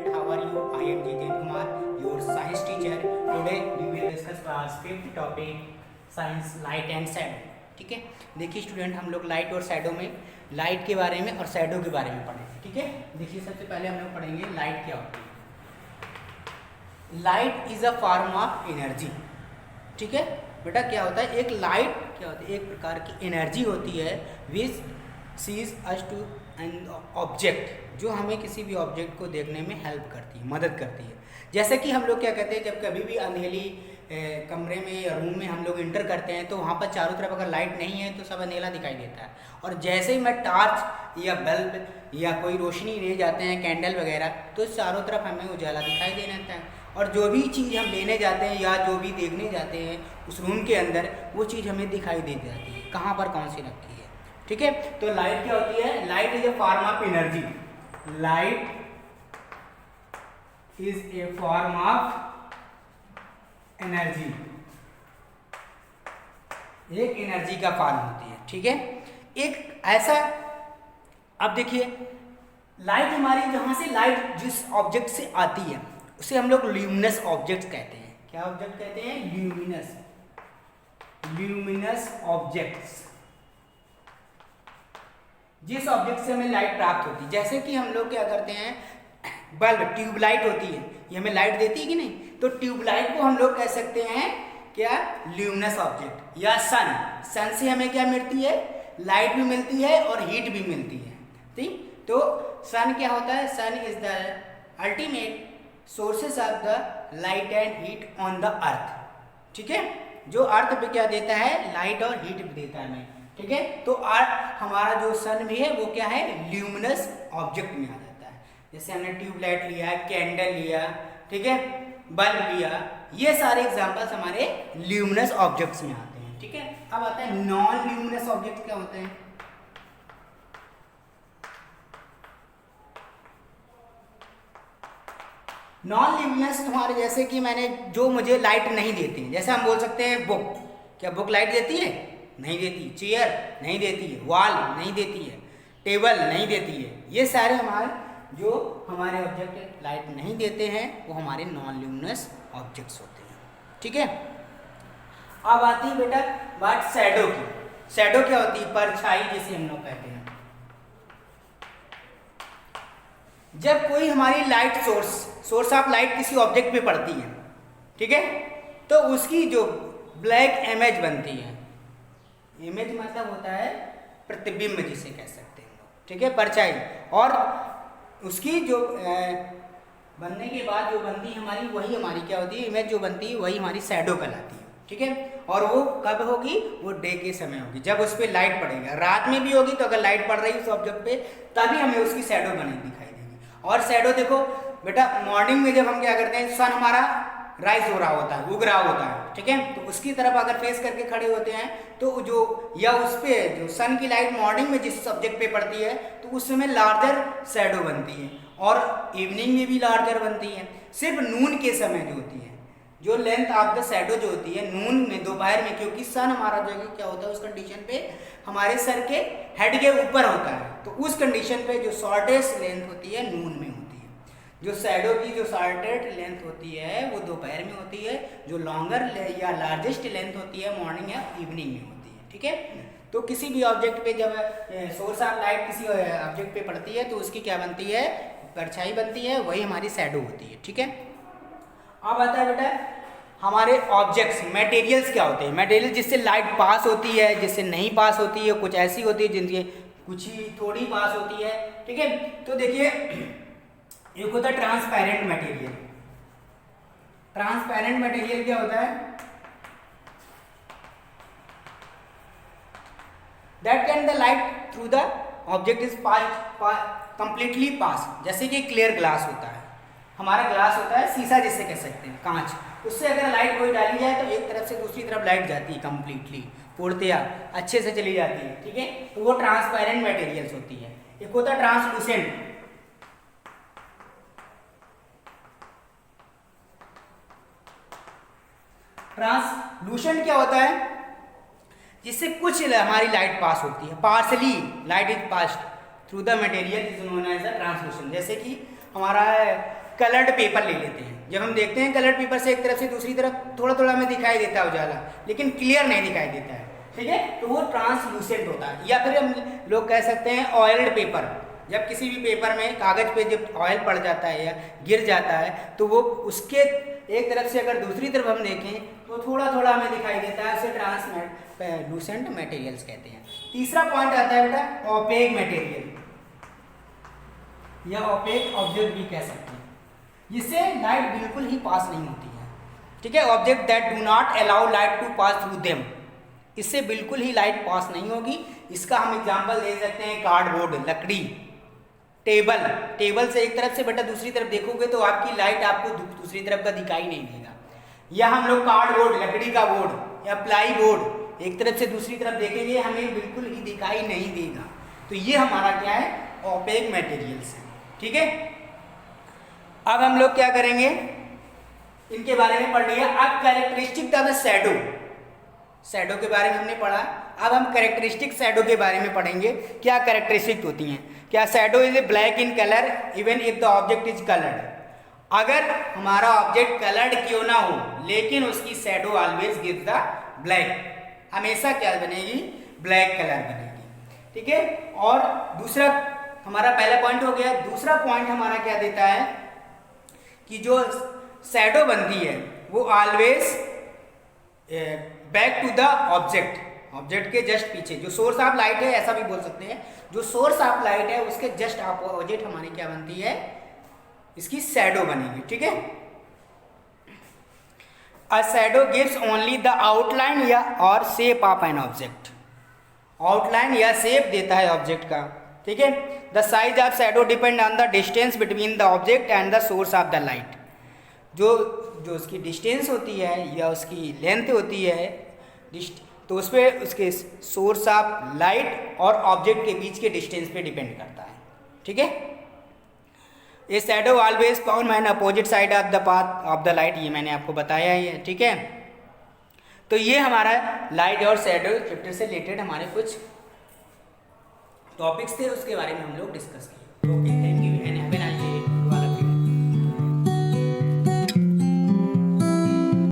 student, how are you? I am Jiten Kumar, your science teacher. Today we will discuss class 5th topic science light and shadow. ठीक है, देखिए student, हम लोग light और shadow में light के बारे में और शैडो के बारे में पढ़ेंगे. ठीक है, देखिए सबसे पहले हम लोग पढ़ेंगे लाइट क्या होती है. Light is a form of energy. ठीक है बेटा, क्या होता है एक लाइट, क्या होती है एक प्रकार की एनर्जी होती है which sees us to an object, जो हमें किसी भी ऑब्जेक्ट को देखने में हेल्प करती है, मदद करती है. जैसे कि हम लोग क्या कहते हैं, जब कभी भी अंधेरी कमरे में या रूम में हम लोग इंटर करते हैं तो वहाँ पर चारों तरफ अगर लाइट नहीं है तो सब अंधेरा दिखाई देता है. और जैसे ही मैं टार्च या बल्ब या कोई रोशनी ले जाते हैं, कैंडल वगैरह, तो चारों तरफ हमें उजाला दिखाई दे देता है. और जो भी चीज़ हम लेने जाते हैं या जो भी देखने जाते हैं उस रूम के अंदर, वो चीज़ हमें दिखाई दे जाती है कहाँ पर कौन सी रखी है. ठीक है, तो लाइट क्या होती है, light is a form of energy. Light is a form of energy, एक एनर्जी का फॉर्म होती है. ठीक है, एक ऐसा, अब देखिए लाइट हमारी, जहाँ से लाइट जिस ऑब्जेक्ट से आती है उसे हम लोग ल्यूमिनस ऑब्जेक्ट कहते हैं. क्या ऑब्जेक्ट कहते हैं, ल्यूमिनस, ल्यूमिनस ऑब्जेक्ट्स. जिस ऑब्जेक्ट से हमें लाइट प्राप्त होती है, जैसे कि हम लोग क्या करते हैं, बल्ब, ट्यूबलाइट होती है, ये हमें लाइट देती है कि नहीं, तो ट्यूबलाइट को हम लोग कह सकते हैं क्या, ल्यूमिनस ऑब्जेक्ट. या सन, सन से हमें क्या मिलती है, लाइट भी मिलती है और हीट भी मिलती है. ठीक, तो सन क्या होता है, sun is the ultimate sources of the light and heat on the earth. ठीक है, जो अर्थ पे क्या देता है, लाइट और हीट भी देता है हमें. ठीक है, तो अर्थ हमारा जो सन भी है वो क्या है, ल्यूमिनस ऑब्जेक्ट में आ जाता है. जैसे हमने ट्यूबलाइट लिया, कैंडल लिया, ठीक है, बल्ब लिया, ये सारे एग्जांपल्स हमारे ल्यूमिनस ऑब्जेक्ट्स में आते हैं. ठीक है, अब आता है नॉन ल्यूमिनस ऑब्जेक्ट. क्या होते हैं, नॉन ल्यूमिनस तुम्हारे, जैसे कि मैंने, जो मुझे लाइट नहीं देती, जैसे हम बोल सकते हैं बुक. क्या बुक लाइट देती है, नहीं देती. चेयर नहीं देती है, वॉल नहीं देती है, टेबल नहीं देती है. ये सारे हमारे जो हमारे ऑब्जेक्ट लाइट नहीं देते हैं वो हमारे नॉन ल्यूमिनस ऑब्जेक्ट्स होते हैं. ठीक है, अब आती है बेटा बात शैडो की. शैडो क्या होती है, परछाई जिसे हम लोग कहते हैं. जब कोई हमारी लाइट सोर्स ऑफ लाइट किसी ऑब्जेक्ट पे पड़ती है, ठीक है, तो उसकी जो ब्लैक इमेज बनती है, इमेज मतलब होता है प्रतिबिंब जिसे कह सकते हैं. ठीक है, परछाई, और उसकी जो बनने के बाद जो बनती है हमारी, वही हमारी क्या होती है, इमेज जो बनती है वही हमारी शैडो कहलाती है. ठीक है, और वो कब होगी, वो डे के समय होगी, जब उस पर लाइट पड़ेगी. रात में भी होगी तो अगर लाइट पड़ रही है उस ऑब्जेक्ट पे तभी हमें उसकी शैडो बनी दिखाई देगी. और शैडो देखो बेटा, मॉर्निंग में जब हम क्या करते हैं, सन हमारा राइज हो रहा होता है, उग रहा होता है, ठीक है, तो उसकी तरफ अगर फेस करके खड़े होते हैं तो जो, या उस पे जो सन की लाइट मॉर्निंग में जिस सब्जेक्ट पे पड़ती है तो उस समय लार्जर शैडो बनती है, और इवनिंग में भी लार्जर बनती है. सिर्फ नून के समय जो होती है, जो लेंथ ऑफ द शैडो जो होती है नून में, दोपहर में, क्योंकि सन हमारा जो है क्या होता है, उस कंडीशन पे हमारे सर के हेड के ऊपर होता है, तो उस कंडीशन पे जो शॉर्टेस्ट लेंथ होती है नून में होती है. जो शैडो की जो शॉर्टेस्ट लेंथ होती है वो दोपहर में होती है, जो लॉन्गर या लार्जेस्ट लेंथ होती है मॉर्निंग या इवनिंग में होती है. ठीक है, तो किसी भी ऑब्जेक्ट पे जब सोर्स ऑफ लाइट किसी ऑब्जेक्ट पे पड़ती है तो उसकी क्या बनती है, परछाई बनती है, वही हमारी शैडो होती है. ठीक है, अब आता है बेटा हमारे ऑब्जेक्ट्स, मटेरियल्स क्या होते हैं. मटेरियल जिससे लाइट पास होती है, जिससे नहीं पास होती है, कुछ ऐसी होती है जिनकी कुछ ही थोड़ी पास होती है. ठीक है, तो देखिए एक होता है ट्रांसपेरेंट मटेरियल. ट्रांसपेरेंट मटेरियल क्या होता है, that can the light through the object is completely pass. जैसे कि क्लियर ग्लास होता है, हमारा ग्लास होता है शीशा जिसे कह सकते हैं, कांच, उससे अगर लाइट कोई डाली जाए तो एक तरफ से दूसरी तरफ लाइट जाती है कंप्लीटली, पूर्णतया अच्छे से चली जाती है. ठीक है, तो वो ट्रांसपेरेंट मटेरियल्स होती है. एक होता है ट्रांसलूसेंट. ट्रांसलूसेंट क्या होता है, जिससे कुछ हमारी लाइट पास होती है, partially light is passed through the material is known as a translucent. जैसे कि हमारा कलर्ड पेपर ले लेते हैं। जब हम देखते हैं कलर्ड पेपर से एक तरफ से दूसरी तरफ थोड़ा थोड़ा हमें दिखाई देता है उजाला, लेकिन क्लियर नहीं दिखाई देता है, ठीक है, तो वो ट्रांसलूसेंट होता है। या फिर हम लोग कह सकते हैं ऑयल्ड पेपर, जब किसी भी पेपर में कागज पे जब ऑयल पड़ जाता है या गिर जाता है तो वो उसके एक तरफ से अगर दूसरी तरफ हम देखें तो थोड़ा थोड़ा हमें दिखाई देता है, उसे ट्रांसलूसेंट मटेरियल्स कहते हैं। तीसरा पॉइंट आता है बेटा ओपेक मटेरियल या ओपेक ऑब्जेक्ट भी कह सकते हैं, जिससे लाइट बिल्कुल ही पास नहीं होती है, ठीक है। Object that do not allow light to pass through them, इससे बिल्कुल ही लाइट पास नहीं होगी। इसका हम एग्जांपल दे सकते हैं कार्डबोर्ड, लकड़ी, टेबल। टेबल से एक तरफ से बेटा दूसरी तरफ देखोगे तो आपकी लाइट आपको दूसरी तरफ का दिखाई नहीं देगा। या हम लोग कार्डबोर्ड, लकड़ी का बोर्ड या प्लाई बोर्ड एक तरफ से दूसरी तरफ देखेंगे हमें बिल्कुल ही दिखाई नहीं देगा। तो ये हमारा क्या है, ओपेक मटेरियल्स है, ठीक है। अब हम लोग क्या करेंगे, इनके बारे में पढ़ लिया। अब characteristic of the shadow, shadow के बारे में हमने पढ़ा। अब हम कैरेक्टरिस्टिक शैडो के बारे में पढ़ेंगे, क्या कैरेक्टरिस्टिक होती हैं। क्या shadow is a black in colour even if the object is coloured, अगर हमारा ऑब्जेक्ट कलर्ड क्यों ना हो लेकिन उसकी shadow always gives the black, हमेशा क्या बनेगी, ब्लैक कलर बनेगी, ठीक है। और दूसरा हमारा पहला पॉइंट हो गया। दूसरा पॉइंट हमारा क्या देता है कि जो शैडो बनती है वो always back to the object, object के जस्ट पीछे जो सोर्स ऑफ लाइट है, ऐसा भी बोल सकते हैं, जो सोर्स ऑफ लाइट है उसके जस्ट अपोजिट हमारी क्या बनती है, इसकी शैडो बनेगी, ठीक है। A shadow gives only the outline या और shape of an object, outline या शेप देता है ऑब्जेक्ट का, ठीक है। The size of shadow depend on the distance between the object and the source of the light, जो उसकी डिस्टेंस होती है या उसकी लेंथ होती है तो उस पर उसके सोर्स ऑफ लाइट और ऑब्जेक्ट के बीच के डिस्टेंस पे डिपेंड करता है, ठीक है। ये shadow always found an opposite side of the path of the light, ये मैंने आपको बताया ही है, ठीक है। तो ये हमारा लाइट और शैडो चैप्टर से रिलेटेड हमारे कुछ टॉपिक्स थे, उसके बारे में हम लोग डिस्कस किए। Okay, thank you and have a nice